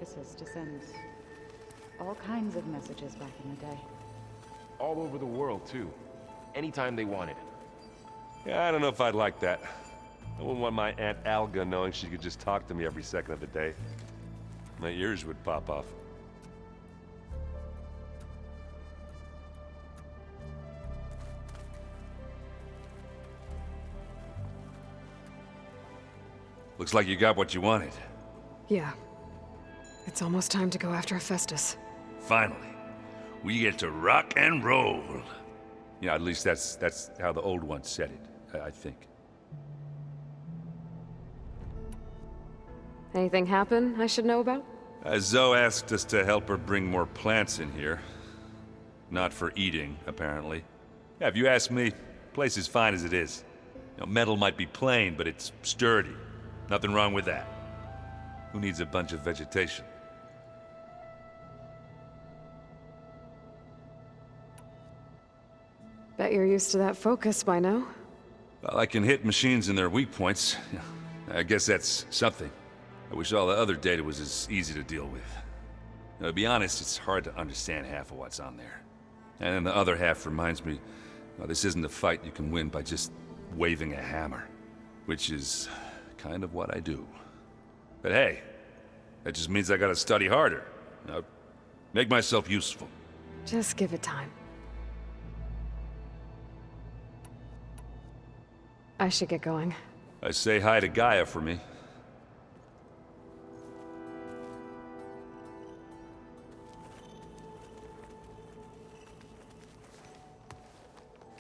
offices to send all kinds of messages back in the day. All over the world, too. Anytime they wanted. Yeah, I don't know if I'd like that. I wouldn't want my Aunt Alga knowing she could just talk to me every second of the day. My ears would pop off. Looks like you got what you wanted. Yeah. It's almost time to go after Hephaestus. Finally, we get to rock and roll. Yeah, at least that's how the old one said it, I think. Anything happen I should know about? Zoe asked us to help her bring more plants in here. Not for eating, apparently. Yeah, if you ask me, the place is fine as it is. You know, metal might be plain, but it's sturdy. Nothing wrong with that. Who needs a bunch of vegetation? Bet you're used to that focus by now. Well, I can hit machines in their weak points. I guess that's something. I wish all the other data was as easy to deal with. Now, to be honest, it's hard to understand half of what's on there. And then the other half reminds me, well, this isn't a fight you can win by just waving a hammer. Which is kind of what I do. But hey, that just means I gotta study harder. Now, make myself useful. Just give it time. I should get going. Say hi to Gaia for me.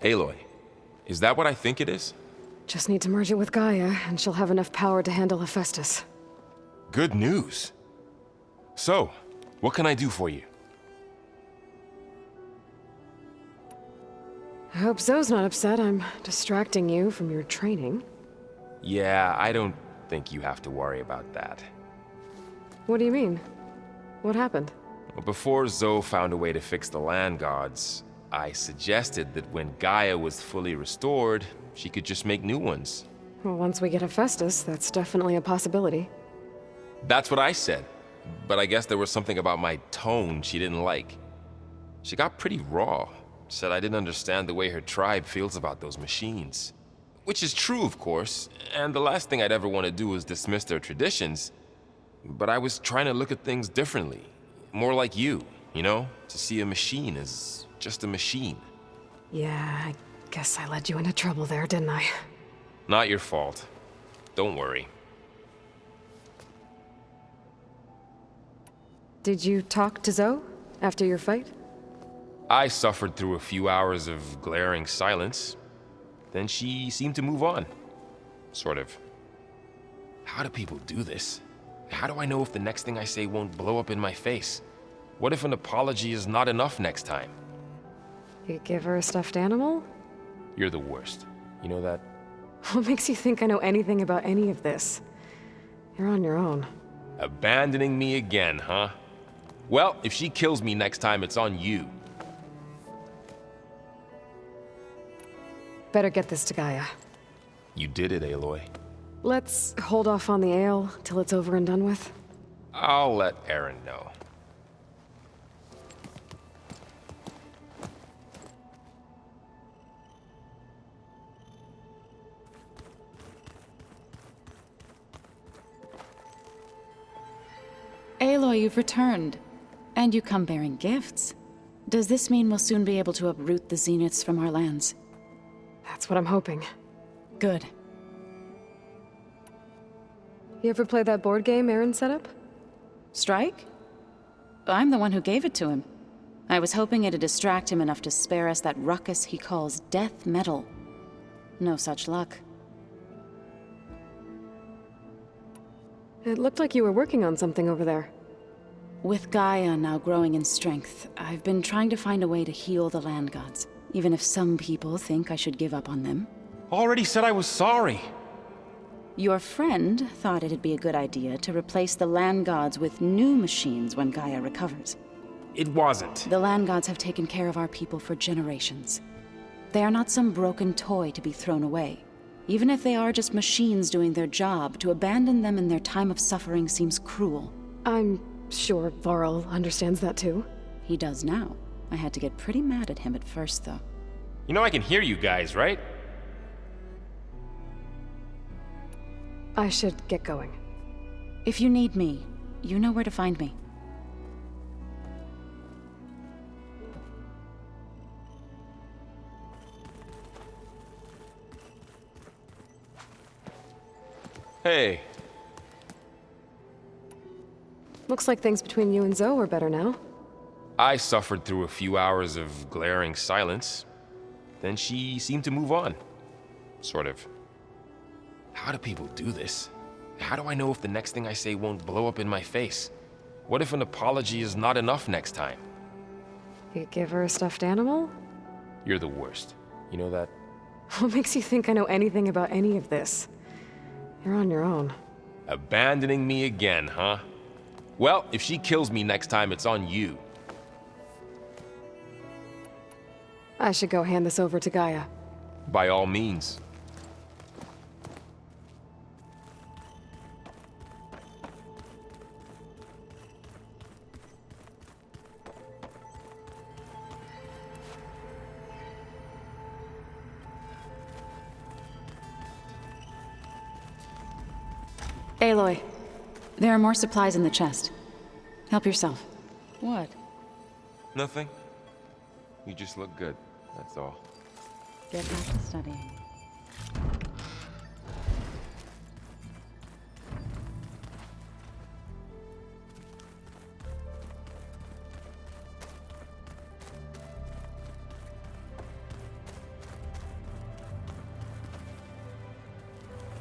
Aloy, is that what I think it is? Just need to merge it with Gaia, and she'll have enough power to handle Hephaestus. Good news. So, what can I do for you? I hope Zoe's not upset I'm distracting you from your training. Yeah, I don't think you have to worry about that. What do you mean? What happened? Well, before Zoe found a way to fix the land gods, I suggested that when Gaia was fully restored, she could just make new ones. Well, once we get Hephaestus, that's definitely a possibility. That's what I said, but I guess there was something about my tone she didn't like. She got pretty raw, said I didn't understand the way her tribe feels about those machines. Which is true, of course, and the last thing I'd ever want to do is dismiss their traditions. But I was trying to look at things differently. More like you know? To see a machine as just a machine. Yeah, I guess I led you into trouble there, didn't I? Not your fault. Don't worry. Did you talk to Zoe after your fight? I suffered through a few hours of glaring silence. Then she seemed to move on. Sort of. How do people do this? How do I know if the next thing I say won't blow up in my face? What if an apology is not enough next time? You give her a stuffed animal? You're the worst. You know that? What makes you think I know anything about any of this? You're on your own. Abandoning me again, huh? Well, if she kills me next time, it's on you. Better get this to Gaia. You did it, Aloy. Let's hold off on the ale till it's over and done with. I'll let Aaron know. Aloy, you've returned. And you come bearing gifts. Does this mean we'll soon be able to uproot the zeniths from our lands? That's what I'm hoping. Good. You ever play that board game Aaron set up? Strike? I'm the one who gave it to him. I was hoping it'd distract him enough to spare us that ruckus he calls death metal. No such luck. It looked like you were working on something over there. With Gaia now growing in strength, I've been trying to find a way to heal the land gods, even if some people think I should give up on them. Already said I was sorry. Your friend thought it'd be a good idea to replace the land gods with new machines when Gaia recovers. It wasn't. The land gods have taken care of our people for generations. They are not some broken toy to be thrown away. Even if they are just machines doing their job, to abandon them in their time of suffering seems cruel. I'm sure Varl understands that too. He does now. I had to get pretty mad at him at first, though. You know I can hear you guys, right? I should get going. If you need me, you know where to find me. Hey. Looks like things between you and Zoe are better now. I suffered through a few hours of glaring silence. Then she seemed to move on. Sort of. How do people do this? How do I know if the next thing I say won't blow up in my face? What if an apology is not enough next time? You give her a stuffed animal? You're the worst. You know that? What makes you think I know anything about any of this? You're on your own. Abandoning me again, huh? Well, if she kills me next time, it's on you. I should go hand this over to Gaia. By all means. Aloy, there are more supplies in the chest. Help yourself. What? Nothing. You just look good, that's all. Get back to studying.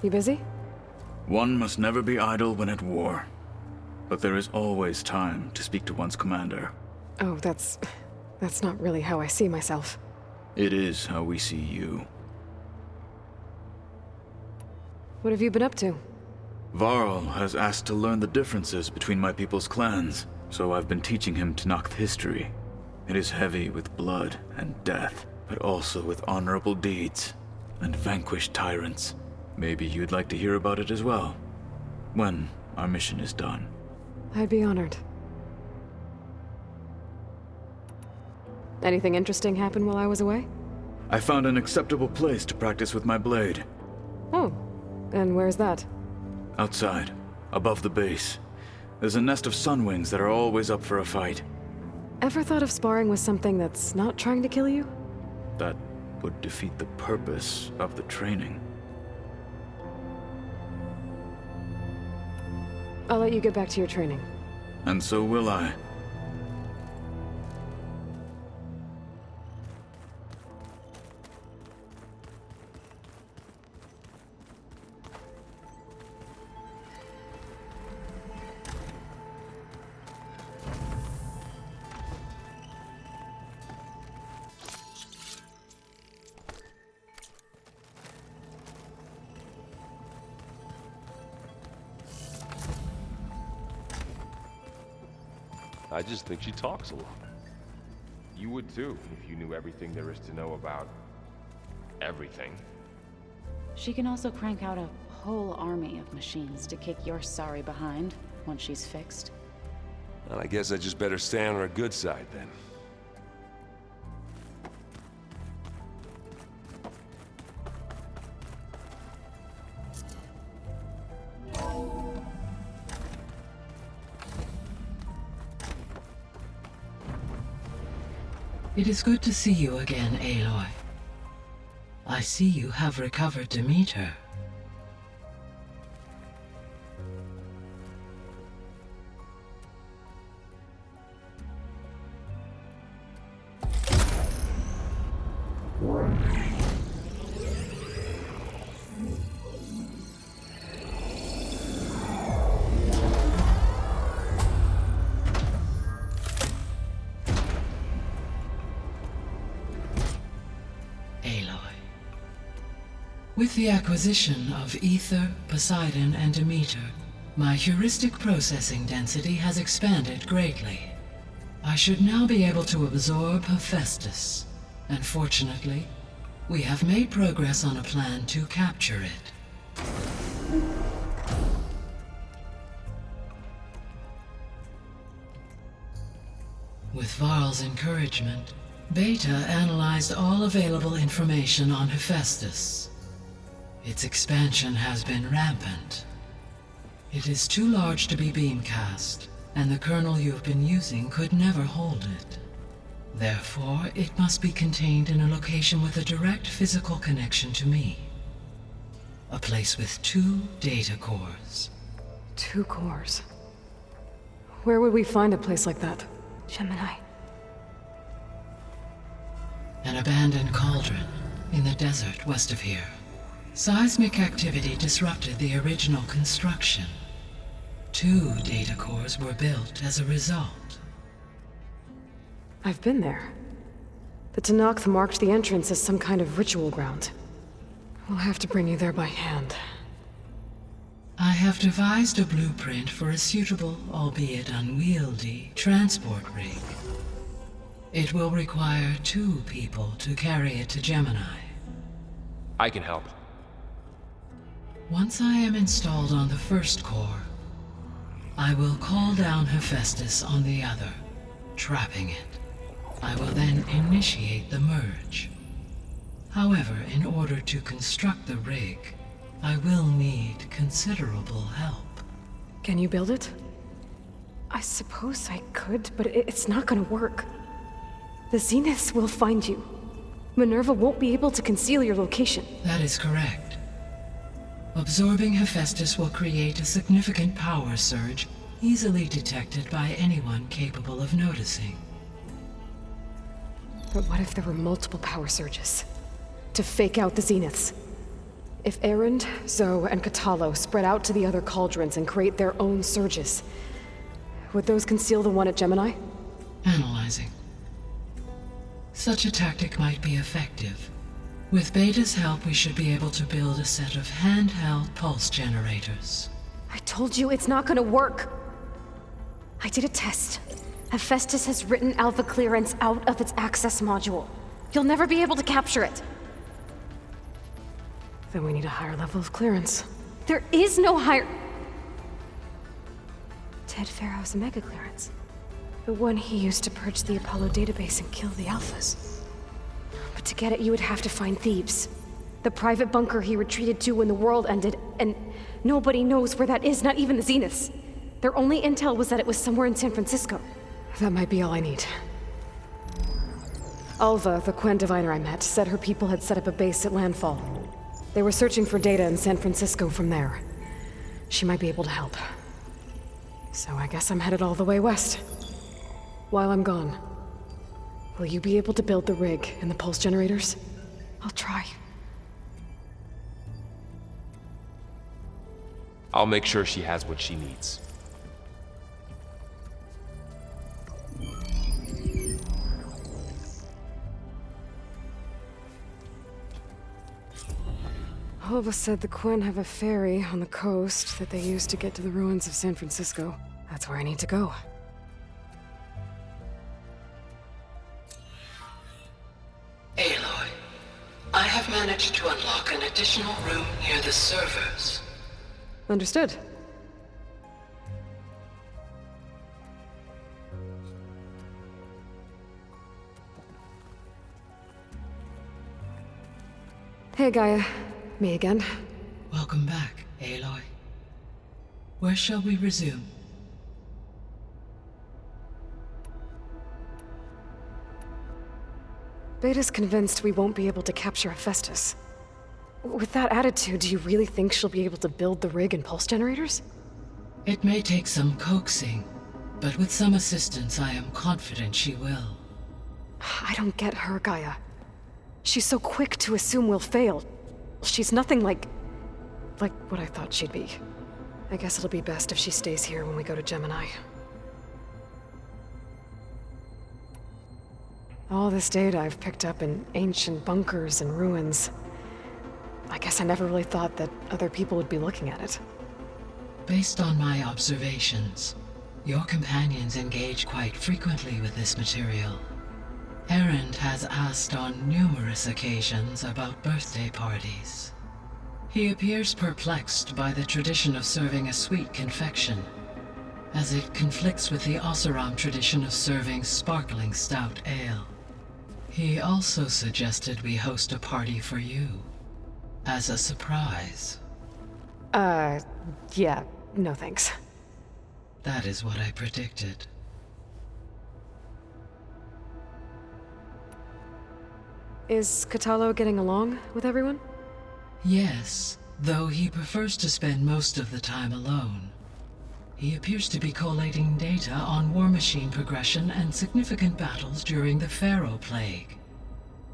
You busy? One must never be idle when at war. But there is always time to speak to one's commander. Oh, that's not really how I see myself. It is how we see you. What have you been up to? Varl has asked to learn the differences between my people's clans, so I've been teaching him Tenakth history. It is heavy with blood and death, but also with honorable deeds and vanquished tyrants. Maybe you'd like to hear about it as well, when our mission is done. I'd be honored. Anything interesting happen while I was away? I found an acceptable place to practice with my blade. Oh, and where's that? Outside, above the base. There's a nest of sunwings that are always up for a fight. Ever thought of sparring with something that's not trying to kill you? That would defeat the purpose of the training. I'll let you get back to your training. And so will I. I just think she talks a lot. You would too, if you knew everything there is to know about everything. She can also crank out a whole army of machines to kick your sorry behind once she's fixed. Well, I guess I just better stay on her good side then. It is good to see you again, Aloy. I see you have recovered Demeter. With the acquisition of Ether, Poseidon, and Demeter, my heuristic processing density has expanded greatly. I should now be able to absorb Hephaestus, and fortunately, we have made progress on a plan to capture it. With Varl's encouragement, Beta analyzed all available information on Hephaestus. Its expansion has been rampant. It is too large to be beamcast, and the kernel you've been using could never hold it. Therefore, it must be contained in a location with a direct physical connection to me. A place with 2 data cores. 2 cores. Where would we find a place like that? Gemini. An abandoned cauldron in the desert west of here. Seismic activity disrupted the original construction. 2 data cores were built as a result. I've been there. The Tenakth marked the entrance as some kind of ritual ground. We'll have to bring you there by hand. I have devised a blueprint for a suitable, albeit unwieldy, transport rig. It will require 2 people to carry it to Gemini. I can help. Once I am installed on the first core, I will call down Hephaestus on the other, trapping it. I will then initiate the merge. However, in order to construct the rig, I will need considerable help. Can you build it? I suppose I could, but it's not gonna work. The Zeniths will find you. Minerva won't be able to conceal your location. That is correct. Absorbing Hephaestus will create a significant power surge, easily detected by anyone capable of noticing. But what if there were multiple power surges? To fake out the Zeniths? If Erend, Zoe, and Katalo spread out to the other cauldrons and create their own surges, would those conceal the one at Gemini? Analyzing. Such a tactic might be effective. With Beta's help, we should be able to build a set of handheld pulse generators. I told you it's not gonna work. I did a test. Hephaestus has written alpha clearance out of its access module. You'll never be able to capture it. Then we need a higher level of clearance. There is no higher... Ted Pharaoh's mega clearance. The one he used to purge the Apollo database and kill the Alphas. But to get it, you would have to find Thebes. The private bunker he retreated to when the world ended, and nobody knows where that is, not even the Zeniths. Their only intel was that it was somewhere in San Francisco. That might be all I need. Alva, the Quen diviner I met, said her people had set up a base at Landfall. They were searching for data in San Francisco from there. She might be able to help. So I guess I'm headed all the way west. While I'm gone, will you be able to build the rig and the pulse generators? I'll try. I'll make sure she has what she needs. Alva said the Quen have a ferry on the coast that they use to get to the ruins of San Francisco. That's where I need to go. Aloy, I have managed to unlock an additional room near the servers. Understood. Hey, Gaia. Me again. Welcome back, Aloy. Where shall we resume? Beta's convinced we won't be able to capture Hephaestus. With that attitude, do you really think she'll be able to build the rig and pulse generators? It may take some coaxing, but with some assistance I am confident she will. I don't get her, Gaia. She's so quick to assume we'll fail. She's nothing like what I thought she'd be. I guess it'll be best if she stays here when we go to Gemini. All this data I've picked up in ancient bunkers and ruins. I guess I never really thought that other people would be looking at it. Based on my observations, your companions engage quite frequently with this material. Erend has asked on numerous occasions about birthday parties. He appears perplexed by the tradition of serving a sweet confection. as it conflicts with the Oseram tradition of serving sparkling stout ale. He also suggested we host a party for you, as a surprise. Yeah, no thanks. That is what I predicted. Is Katalo getting along with everyone? Yes, though he prefers to spend most of the time alone. He appears to be collating data on war machine progression and significant battles during the Pharaoh Plague,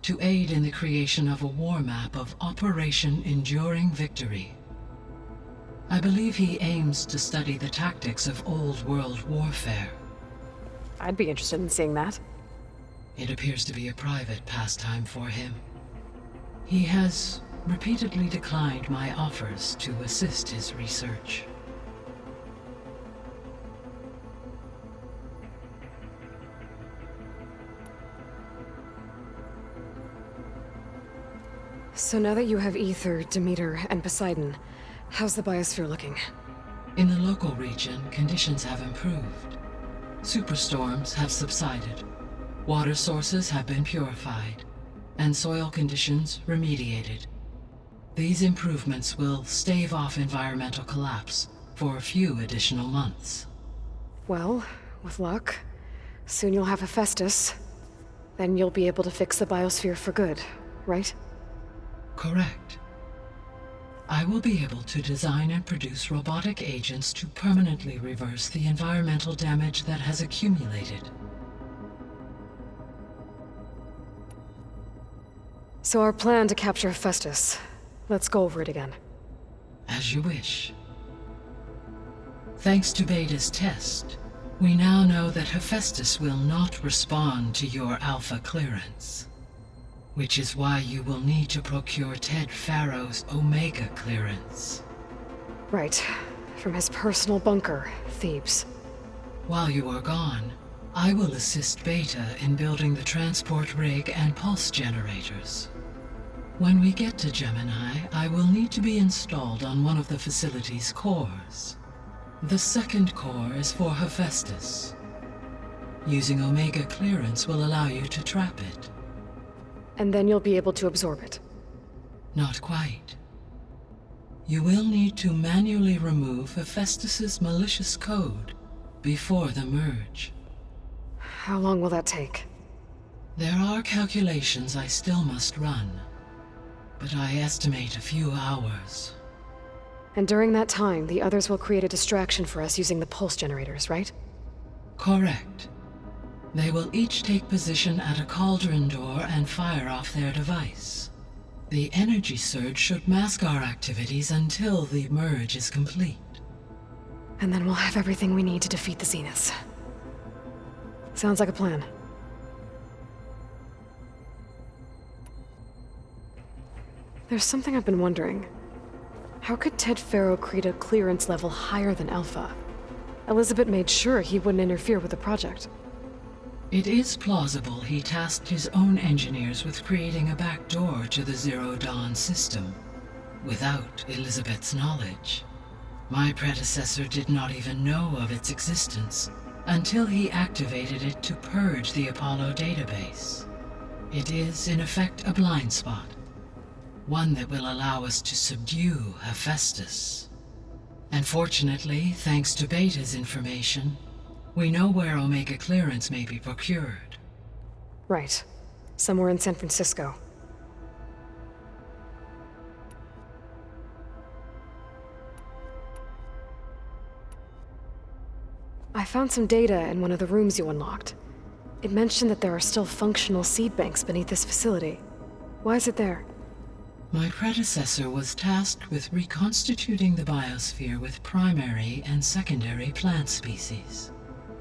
to aid in the creation of a war map of Operation Enduring Victory. I believe he aims to study the tactics of old world warfare. I'd be interested in seeing that. It appears to be a private pastime for him. He has repeatedly declined my offers to assist his research. So now that you have Ether, Demeter, and Poseidon, how's the biosphere looking? In the local region, conditions have improved. Superstorms have subsided. Water sources have been purified, and soil conditions remediated. These improvements will stave off environmental collapse for a few additional months. Well, with luck, soon you'll have Hephaestus. Then you'll be able to fix the biosphere for good, right? Correct. I will be able to design and produce robotic agents to permanently reverse the environmental damage that has accumulated. So our plan to capture Hephaestus. Let's go over it again. As you wish. Thanks to Beta's test, we now know that Hephaestus will not respond to your Alpha clearance. Which is why you will need to procure Ted Pharaoh's Omega clearance. Right. From his personal bunker, Thebes. While you are gone, I will assist Beta in building the transport rig and pulse generators. When we get to Gemini, I will need to be installed on one of the facility's cores. The second core is for Hephaestus. Using Omega clearance will allow you to trap it. And then you'll be able to absorb it. Not quite. You will need to manually remove Hephaestus's malicious code before the merge. How long will that take? There are calculations I still must run, but I estimate a few hours. And during that time, the others will create a distraction for us using the pulse generators, right? Correct. They will each take position at a cauldron door and fire off their device. The energy surge should mask our activities until the merge is complete. And then we'll have everything we need to defeat the Zeniths. Sounds like a plan. There's something I've been wondering. How could Ted Pharaoh create a clearance level higher than Alpha? Elizabeth made sure he wouldn't interfere with the project. It is plausible he tasked his own engineers with creating a back door to the Zero Dawn system, without Elizabeth's knowledge. My predecessor did not even know of its existence until he activated it to purge the Apollo database. It is, in effect, a blind spot, one that will allow us to subdue Hephaestus. And fortunately, thanks to Beta's information, we know where Omega clearance may be procured. Right. Somewhere in San Francisco. I found some data in one of the rooms you unlocked. It mentioned that there are still functional seed banks beneath this facility. Why is it there? My predecessor was tasked with reconstituting the biosphere with primary and secondary plant species.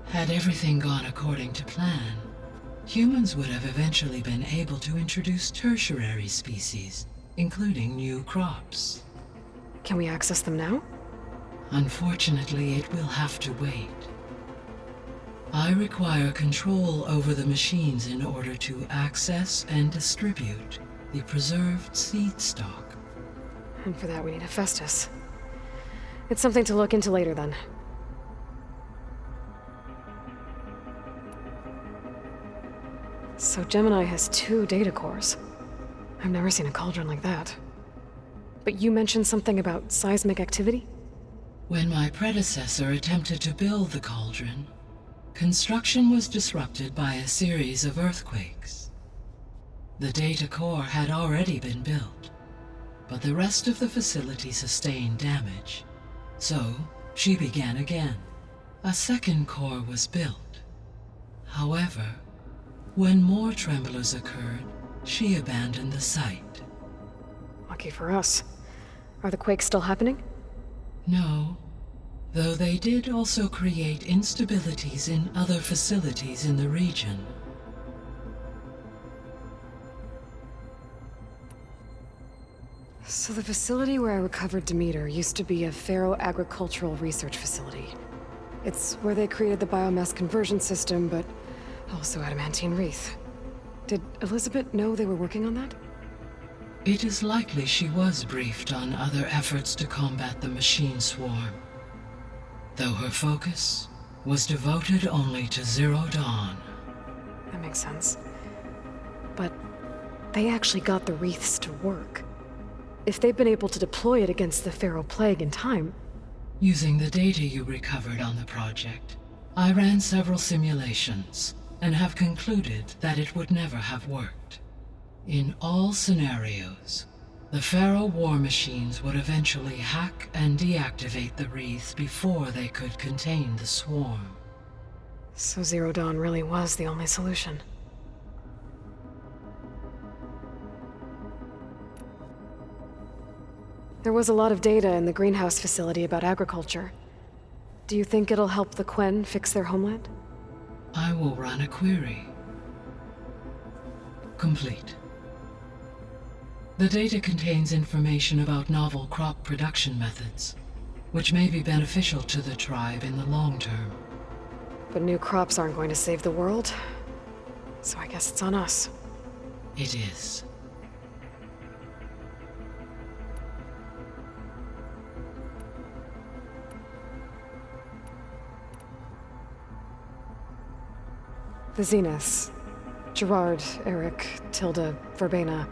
Had everything gone according to plan, humans would have eventually been able to introduce tertiary species, including new crops. Can we access them now? Unfortunately, it will have to wait. I require control over the machines in order to access and distribute the preserved seed stock. And for that we need Hephaestus. It's something to look into later then. So Gemini has 2 data cores. I've never seen a cauldron like that. But you mentioned something about seismic activity? When my predecessor attempted to build the cauldron, construction was disrupted by a series of earthquakes. The data core had already been built, but the rest of the facility sustained damage. So, she began again. A second core was built. However, when more tremblers occurred, she abandoned the site. Lucky for us. Are the quakes still happening? No, though they did also create instabilities in other facilities in the region. So the facility where I recovered Demeter used to be a Pharaoh agricultural research facility. It's where they created the biomass conversion system, but also adamantine wreath. Did Elizabeth know they were working on that? It is likely she was briefed on other efforts to combat the machine swarm, though her focus was devoted only to Zero Dawn. That makes sense. But they actually got the wreaths to work. If they've been able to deploy it against the Pharaoh Plague in time... Using the data you recovered on the project, I ran several simulations and have concluded that it would never have worked. In all scenarios, the Pharaoh war machines would eventually hack and deactivate the wreaths before they could contain the swarm. So Zero Dawn really was the only solution. There was a lot of data in the greenhouse facility about agriculture. Do you think it'll help the Quen fix their homeland? I will run a query. Complete. The data contains information about novel crop production methods, which may be beneficial to the tribe in the long term. But new crops aren't going to save the world, so I guess it's on us. It is. The Zeniths. Gerard, Eric, Tilda, Verbena.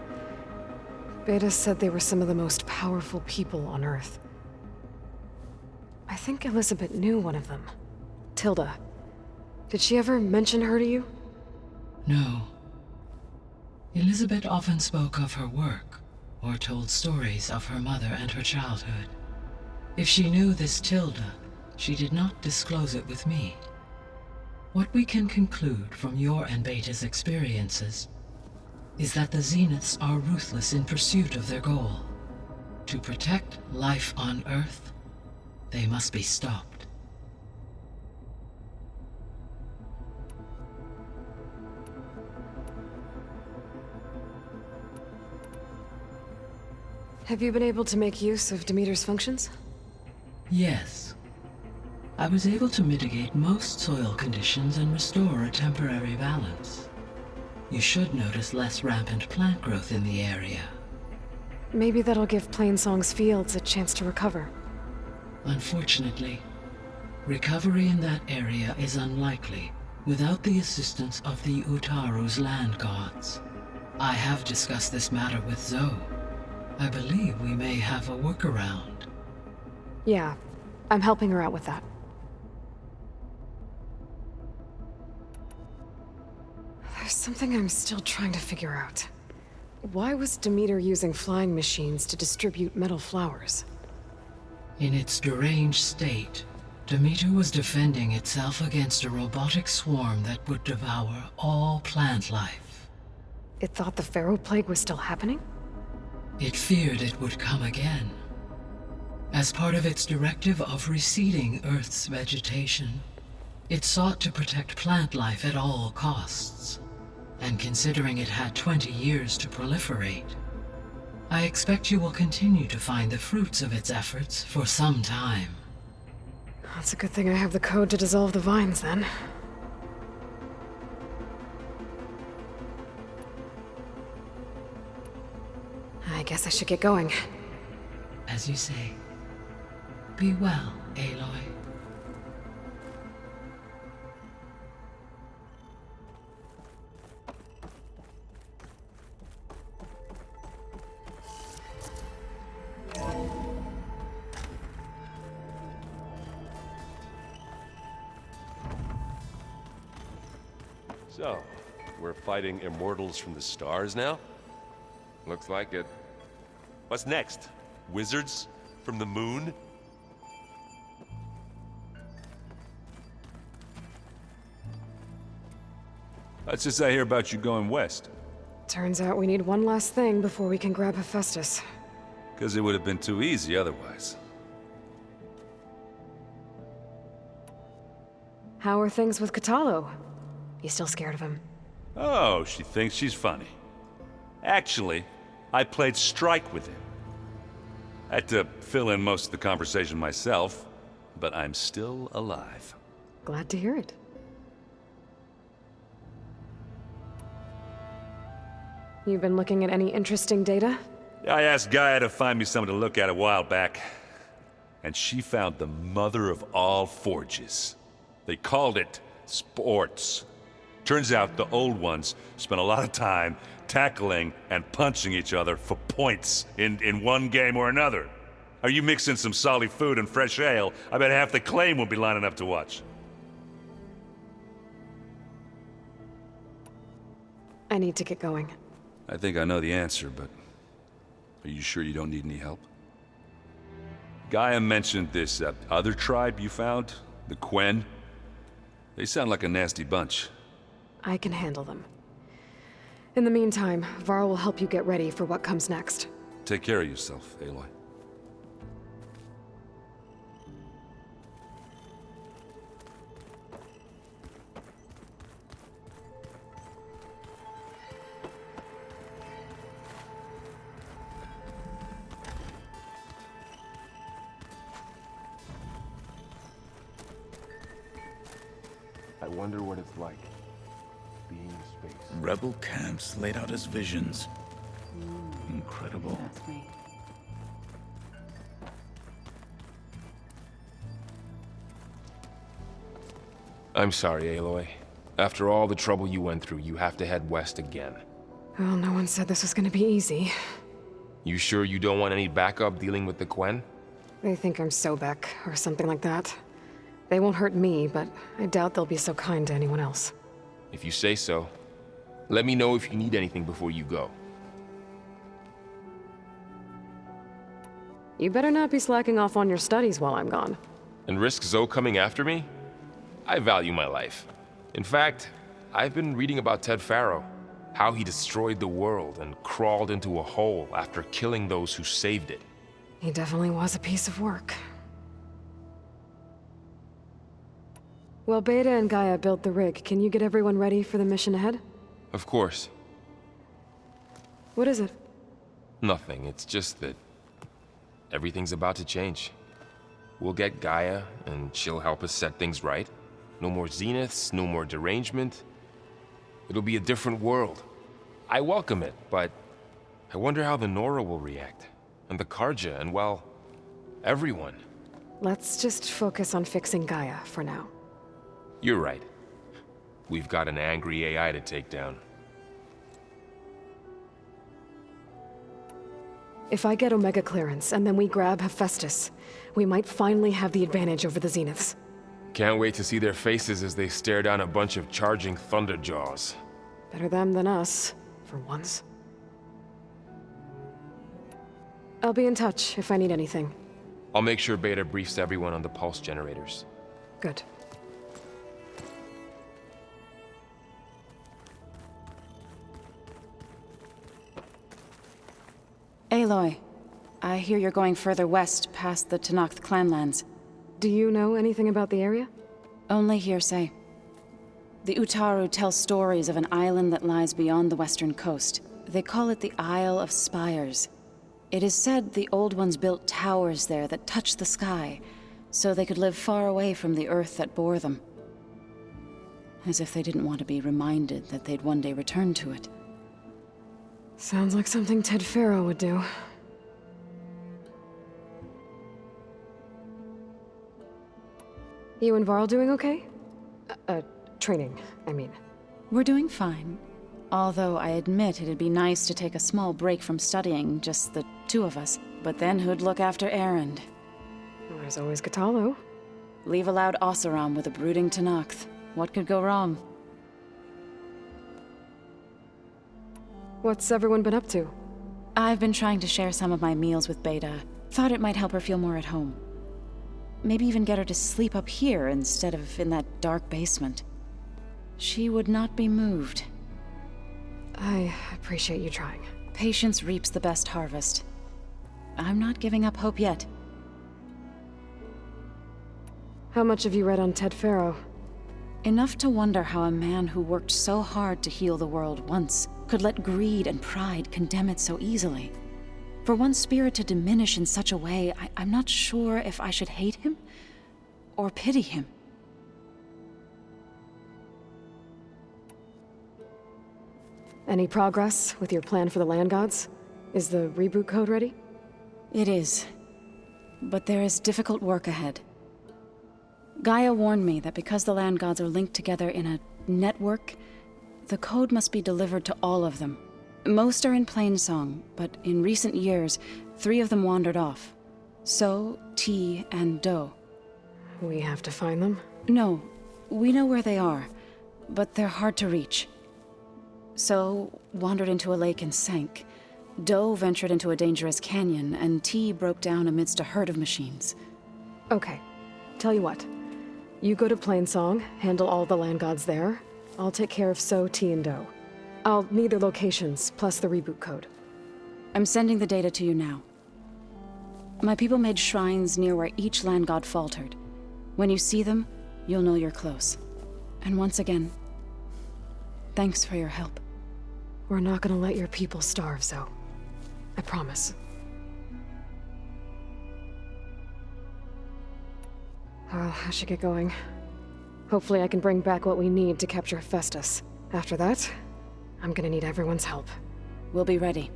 Beta said they were some of the most powerful people on Earth. I think Elizabeth knew one of them. Tilda. Did she ever mention her to you? No. Elizabeth often spoke of her work, or told stories of her mother and her childhood. If she knew this Tilda, she did not disclose it with me. What we can conclude from your and Beta's experiences is that the Zeniths are ruthless in pursuit of their goal. To protect life on Earth, they must be stopped. Have you been able to make use of Demeter's functions? Yes. I was able to mitigate most soil conditions and restore a temporary balance. You should notice less rampant plant growth in the area. Maybe that'll give Plainsong's fields a chance to recover. Unfortunately, recovery in that area is unlikely without the assistance of the Utaru's land gods. I have discussed this matter with Zoe. I believe we may have a workaround. Yeah, I'm helping her out with that. There's something I'm still trying to figure out. Why was Demeter using flying machines to distribute metal flowers? In its deranged state, Demeter was defending itself against a robotic swarm that would devour all plant life. It thought the Pharaoh Plague was still happening? It feared it would come again. As part of its directive of reseeding Earth's vegetation, it sought to protect plant life at all costs. And considering it had 20 years to proliferate, I expect you will continue to find the fruits of its efforts for some time. That's a good thing I have the code to dissolve the vines, then. I guess I should get going. As you say, be well, Aloy. So, we're fighting immortals from the stars now? Looks like it. What's next? Wizards from the moon? What's this I hear about you going west? Turns out we need one last thing before we can grab Hephaestus. Because it would have been too easy otherwise. How are things with Katalo? You still scared of him? Oh, she thinks she's funny. Actually, I played strike with him. I had to fill in most of the conversation myself, but I'm still alive. Glad to hear it. You've been looking at any interesting data? I asked Gaia to find me something to look at a while back, and she found the mother of all forges. They called it sports. Turns out the old ones spent a lot of time tackling and punching each other for points in one game or another. Are you mixing some solid food and fresh ale? I bet half the claim will be lining up to watch. I need to get going. I think I know the answer, but are you sure you don't need any help? Gaia mentioned this other tribe you found, the Quen. They sound like a nasty bunch. I can handle them. In the meantime, Varl will help you get ready for what comes next. Take care of yourself, Aloy. I wonder what it's like, being in space. Rebel camps laid out as visions. Incredible. That's me. I'm sorry, Aloy. After all the trouble you went through, you have to head west again. Well, no one said this was gonna be easy. You sure you don't want any backup dealing with the Quen? They think I'm Sobek, or something like that. They won't hurt me, but I doubt they'll be so kind to anyone else. If you say so. Let me know if you need anything before you go. You better not be slacking off on your studies while I'm gone. And risk Zoe coming after me? I value my life. In fact, I've been reading about Ted Faro. How he destroyed the world and crawled into a hole after killing those who saved it. He definitely was a piece of work. Well, Beta and Gaia built the rig. Can you get everyone ready for the mission ahead? Of course. What is it? Nothing. It's just that everything's about to change. We'll get Gaia, and she'll help us set things right. No more zeniths, no more derangement. It'll be a different world. I welcome it, but I wonder how the Nora will react. And the Karja, and well, everyone. Let's just focus on fixing Gaia for now. You're right. We've got an angry AI to take down. If I get Omega clearance, and then we grab Hephaestus, we might finally have the advantage over the Zeniths. Can't wait to see their faces as they stare down a bunch of charging Thunderjaws. Better them than us, for once. I'll be in touch if I need anything. I'll make sure Beta briefs everyone on the pulse generators. Good. Aloy, I hear you're going further west past the Tenakth clanlands. Do you know anything about the area? Only hearsay. The Utaru tell stories of an island that lies beyond the western coast. They call it the Isle of Spires. It is said the Old Ones built towers there that touch the sky, so they could live far away from the earth that bore them. As if they didn't want to be reminded that they'd one day return to it. Sounds like something Ted Faro would do. You and Varl doing okay? Training, I mean. We're doing fine. Although I admit it'd be nice to take a small break from studying, just the two of us. But then who'd look after Erend? Well, there's always Katalo. Leave a loud Oseram with a brooding Tenakth. What could go wrong? What's everyone been up to? I've been trying to share some of my meals with Beta. Thought it might help her feel more at home. Maybe even get her to sleep up here instead of in that dark basement. She would not be moved. I appreciate you trying. Patience reaps the best harvest. I'm not giving up hope yet. How much have you read on Ted Faro? Enough to wonder how a man who worked so hard to heal the world once could let greed and pride condemn it so easily. For one's spirit to diminish in such a way, I'm not sure if I should hate him or pity him. Any progress with your plan for the land gods? Is the reboot code ready? It is. But there is difficult work ahead. Gaia warned me that because the land gods are linked together in a network, the code must be delivered to all of them. Most are in Plainsong, but in recent years, 3 of them wandered off. So, T, and Do. We have to find them? No, we know where they are, but they're hard to reach. So, wandered into a lake and sank. Do ventured into a dangerous canyon, and T broke down amidst a herd of machines. Okay. Tell you what. You go to Plainsong, handle all the land gods there. I'll take care of So, T, and Do. I'll need their locations, plus the reboot code. I'm sending the data to you now. My people made shrines near where each land god faltered. When you see them, you'll know you're close. And once again, thanks for your help. We're not gonna let your people starve, Zo. I promise. Well, I should get going. Hopefully I can bring back what we need to capture Festus. After that, I'm gonna need everyone's help. We'll be ready.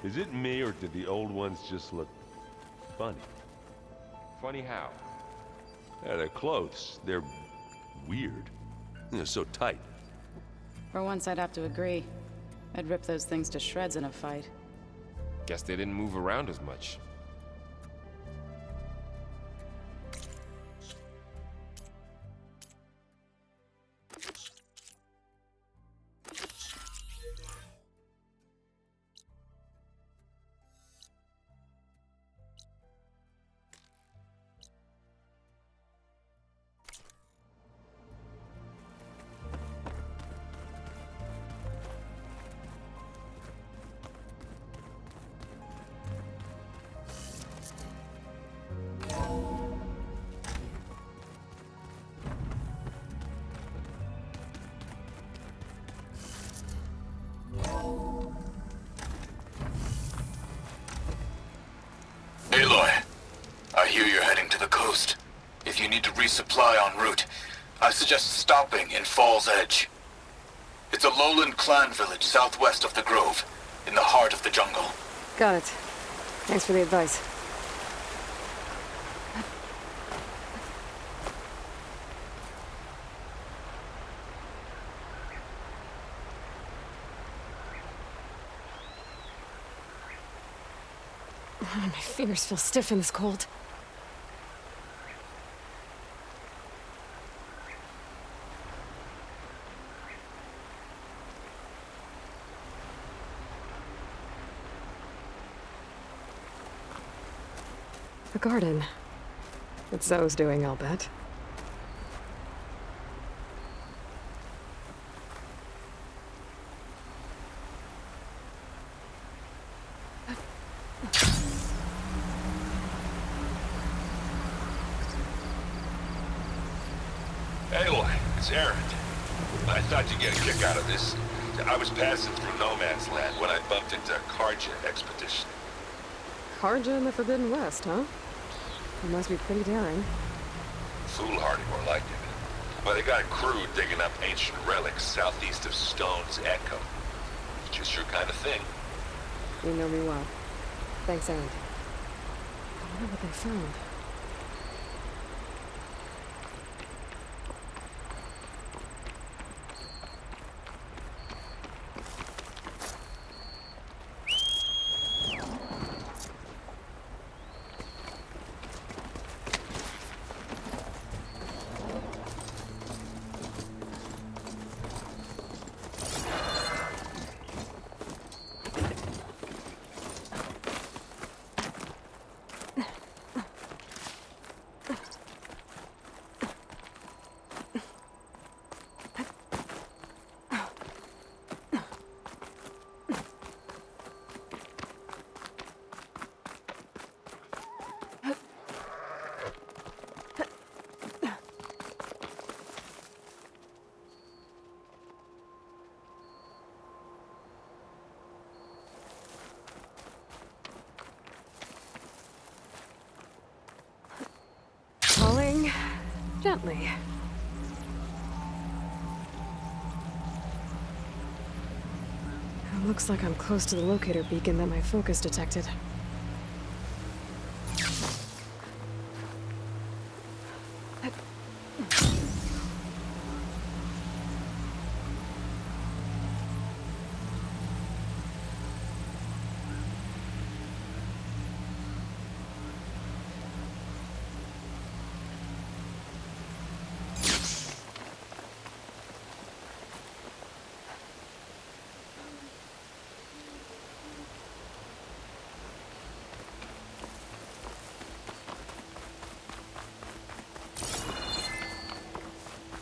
Is it me, or did the old ones just look funny? Funny how? Yeah, their clothes, they're weird. They're so tight. For once, I'd have to agree. I'd rip those things to shreds in a fight. Guess they didn't move around as much. Aloy, I hear you're heading to the coast. If you need to resupply en route, I suggest stopping in Fall's Edge. It's a lowland clan village southwest of the Grove, in the heart of the jungle. Got it. Thanks for the advice. My fingers feel stiff in this cold. A garden. What Zoe's doing, I'll bet. Aloy, it's Aaron. I thought you'd get a kick out of this. I was passing through No Man's Land when I bumped into a Karja expedition. Karja in the Forbidden West, huh? You must be pretty daring. Foolhardy, more like it. But they got a crew digging up ancient relics southeast of Stone's Echo. It's just your kind of thing. You know me well. Thanks, Aaron. I wonder what they found. Gently. It looks like I'm close to the locator beacon that my focus detected.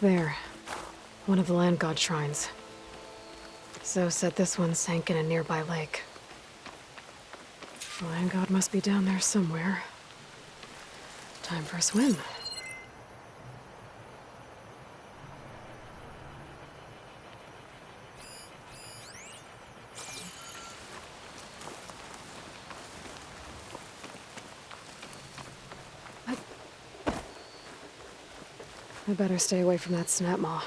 There. One of the land god shrines. Zoe said this one sank in a nearby lake. The land god must be down there somewhere. Time for a swim. I better stay away from that snap maw.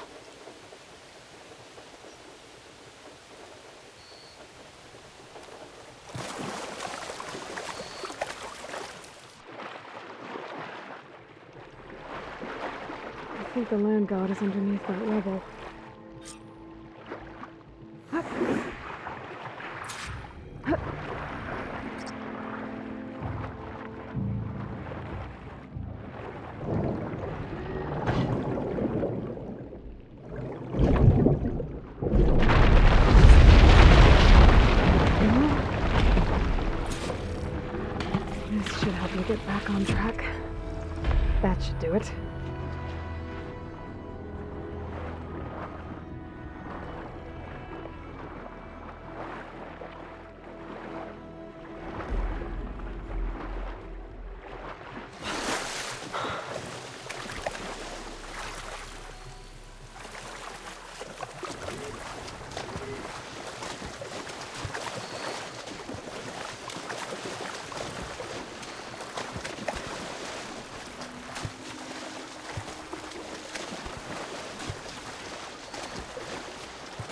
I think the land god is underneath that rubble. This should help me get back on track. That should do it.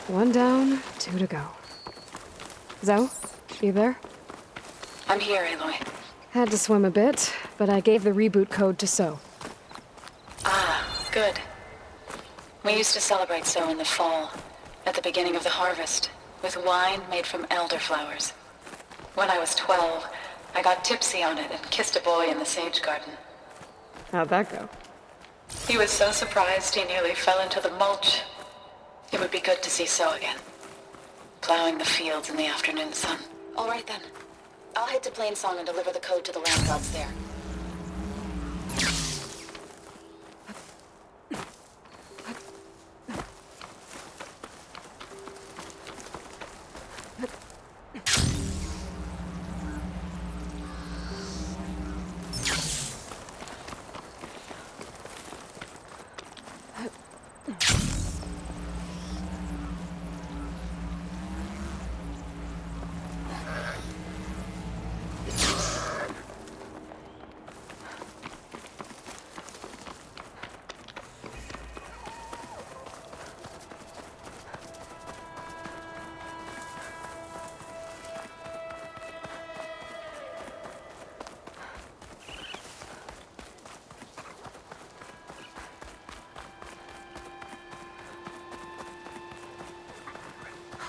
One down, two to go. Zoe, you there? I'm here, Aloy. Had to swim a bit, but I gave the reboot code to So. Ah, good. We used to celebrate so in the fall, at the beginning of the harvest, with wine made from elderflowers. When I was 12, I got tipsy on it and kissed a boy in the sage garden. How'd that go? He was so surprised he nearly fell into the mulch. It would be good to see So again. Plowing the fields in the afternoon sun. All right then. I'll head to Plainsong and deliver the code to the land gods there.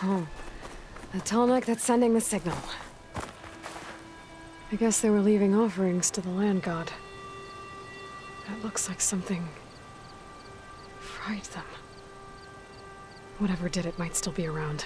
Oh, the Tallneck that's sending the signal. I guess they were leaving offerings to the land god. It looks like something fried them. Whatever did it might still be around.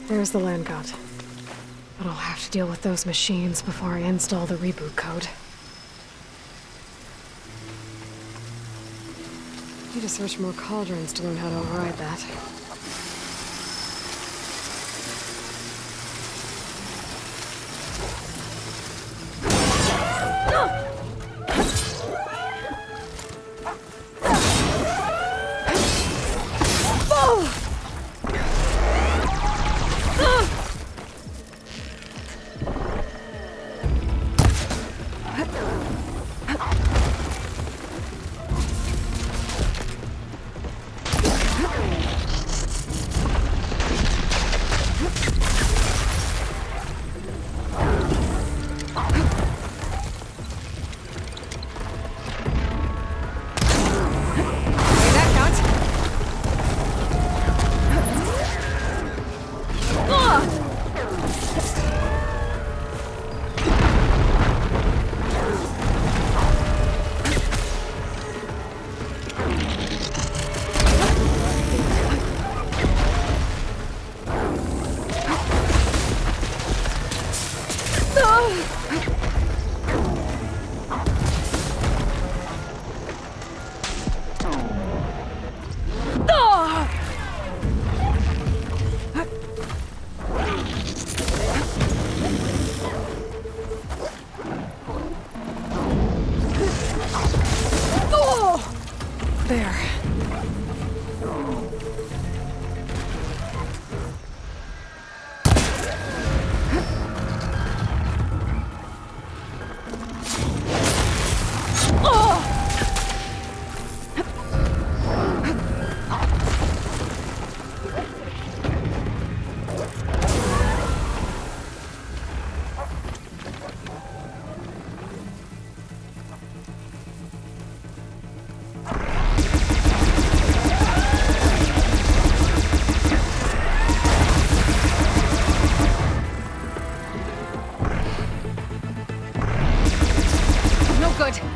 There's the land god. But I'll have to deal with those machines before I install the reboot code. Need to search more cauldrons to learn how to override that.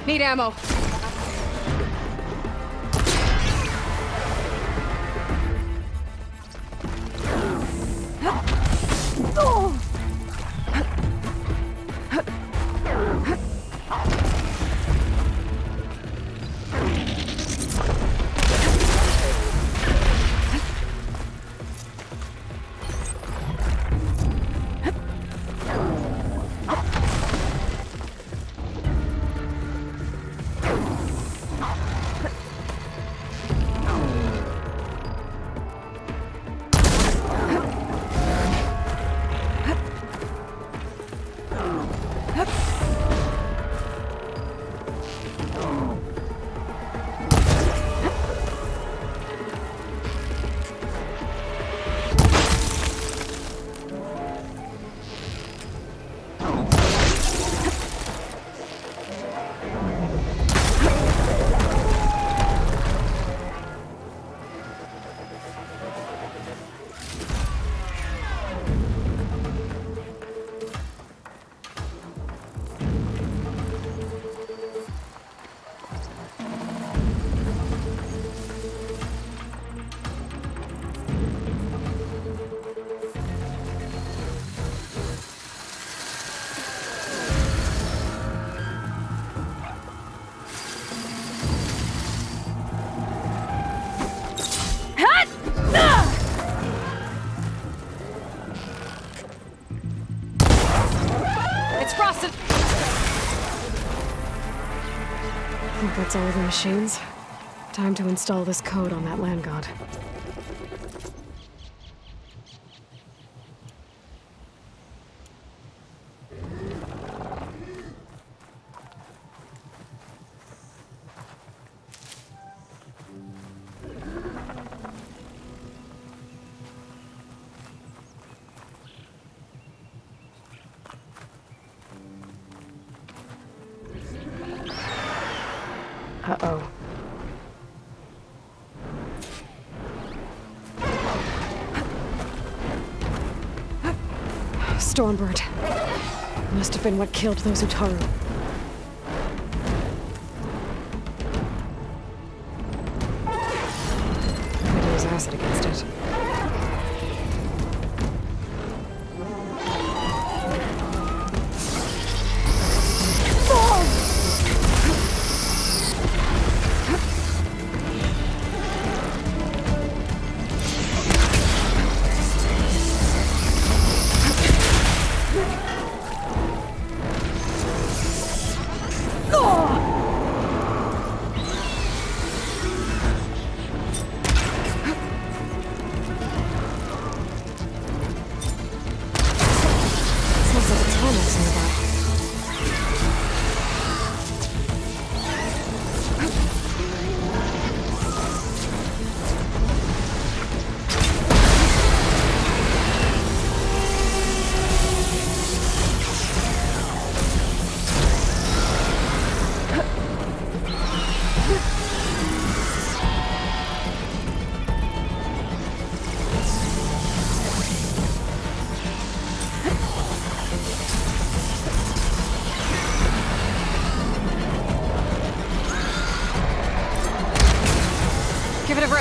Need ammo. I think that's all the machines. Time to install this code on that land god. Uh-oh. Stormbird. Must have been what killed those Utaru. Could use acid against it.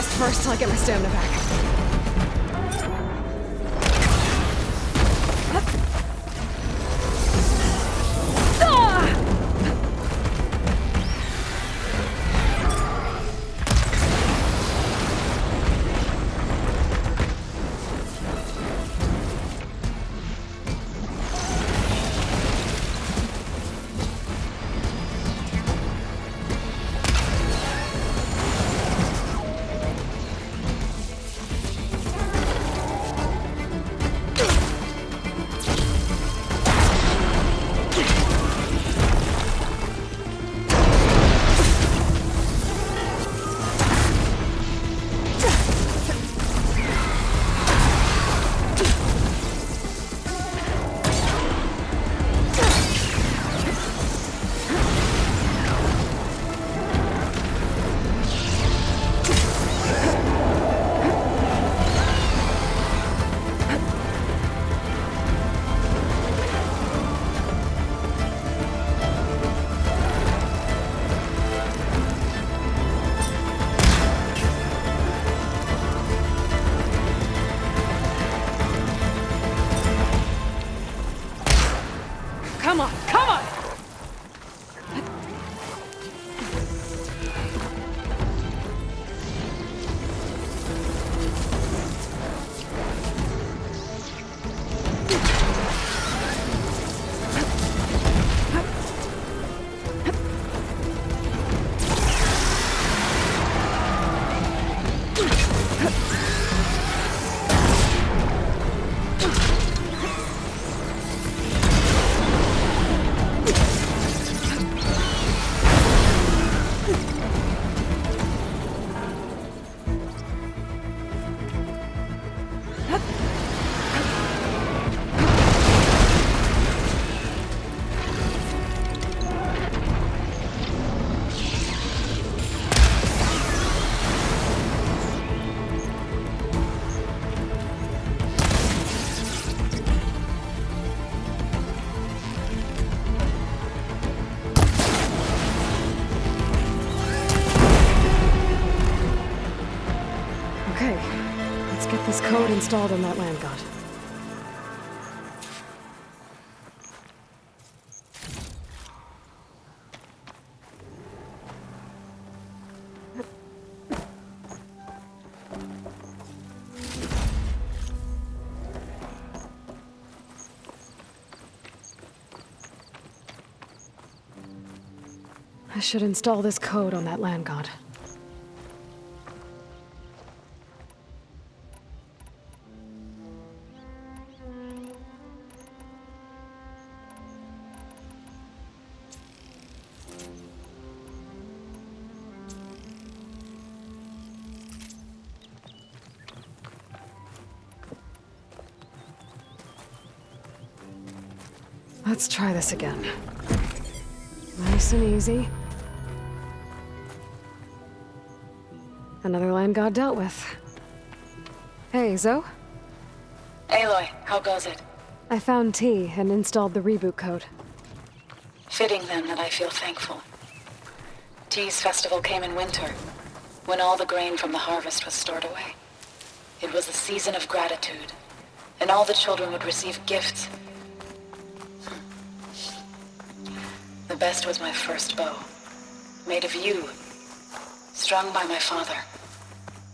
rest first till I get my stamina back. Come on, come on! Okay, let's get this code installed on that land god. I should install this code on that land god. Let's try this again. Nice and easy. Another land god dealt with. Hey, Zoe? Aloy, how goes it? I found T and installed the reboot code. Fitting then that I feel thankful. T's festival came in winter, when all the grain from the harvest was stored away. It was a season of gratitude, and all the children would receive gifts. The best was my first bow, made of yew, strung by my father.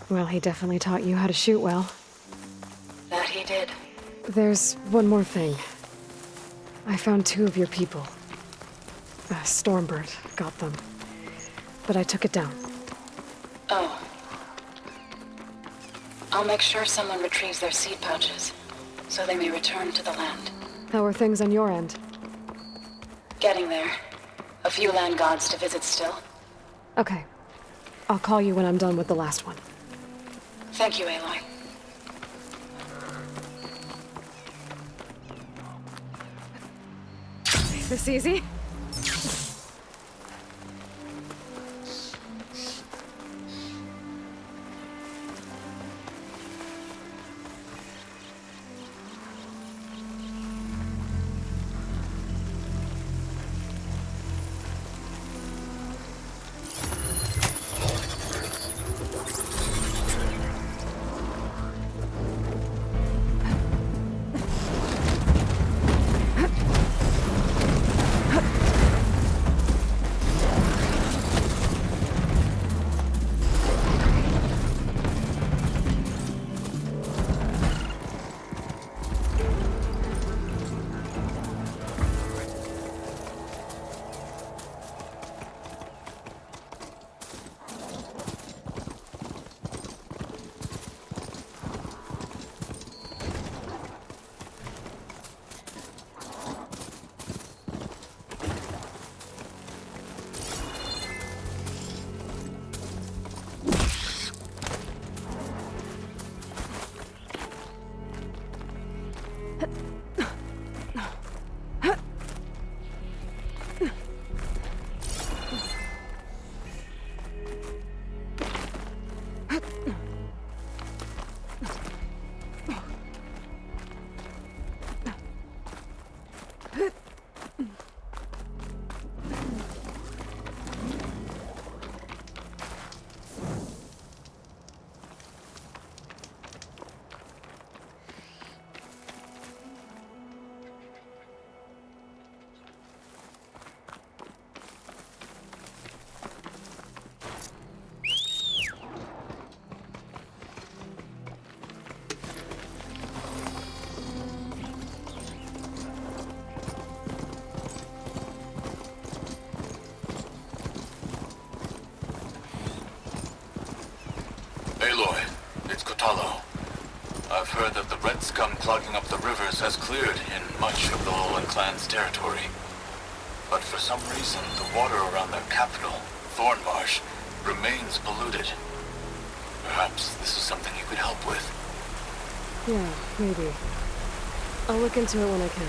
Well, he definitely taught you how to shoot well. That he did. There's one more thing. I found 2 of your people. Stormbird got them, but I took it down. Oh. I'll make sure someone retrieves their seed pouches, so they may return to the land. How are things on your end? Getting there. A few land gods to visit still. Okay. I'll call you when I'm done with the last one. Thank you, Aloy. This easy? it's Kotalo. I've heard that the red scum clogging up the rivers has cleared in much of the Lowland clan's territory. But for some reason, the water around their capital, Thornmarsh, remains polluted. Perhaps this is something you could help with. Yeah, maybe. I'll look into it when I can.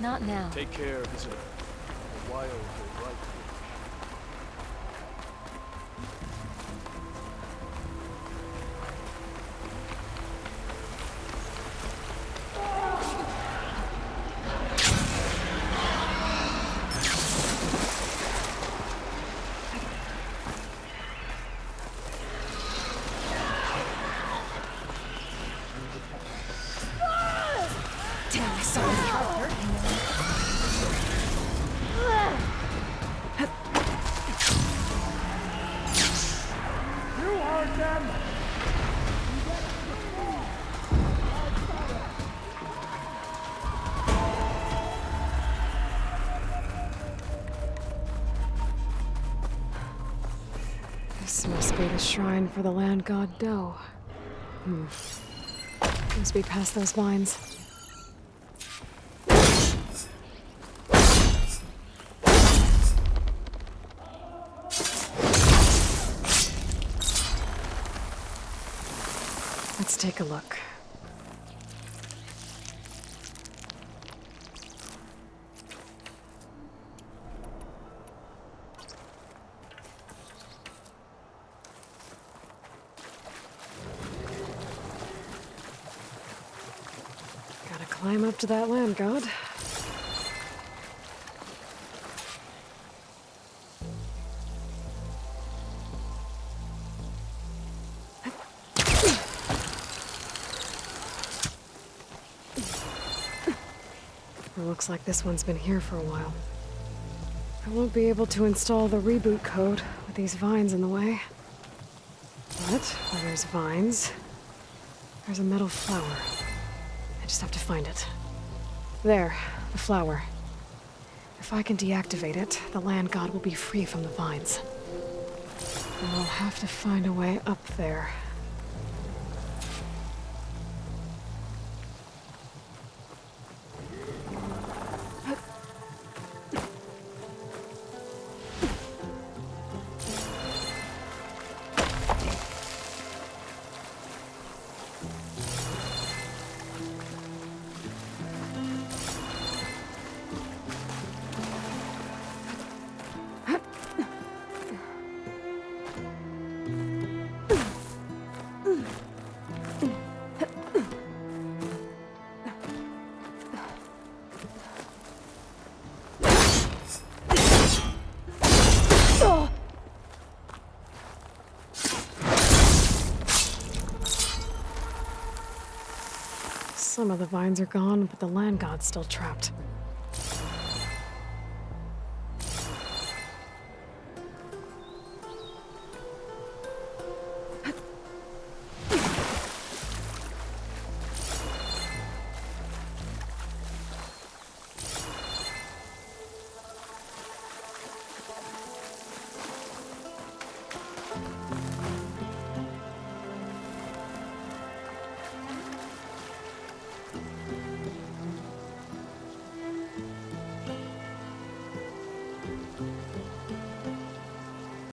Not now. Take care, visitor. The wild will right here. Damn, I saw it. This must be the shrine for the land god Do. Must be past those vines. Let's take a look. Gotta climb up to that land god. It looks like this one's been here for a while. I won't be able to install the reboot code with these vines in the way. But where there's vines, there's a metal flower. I just have to find it. There, the flower. If I can deactivate it, the land god will be free from the vines. And I'll have to find a way up there. Some of the vines are gone, but the land god's still trapped.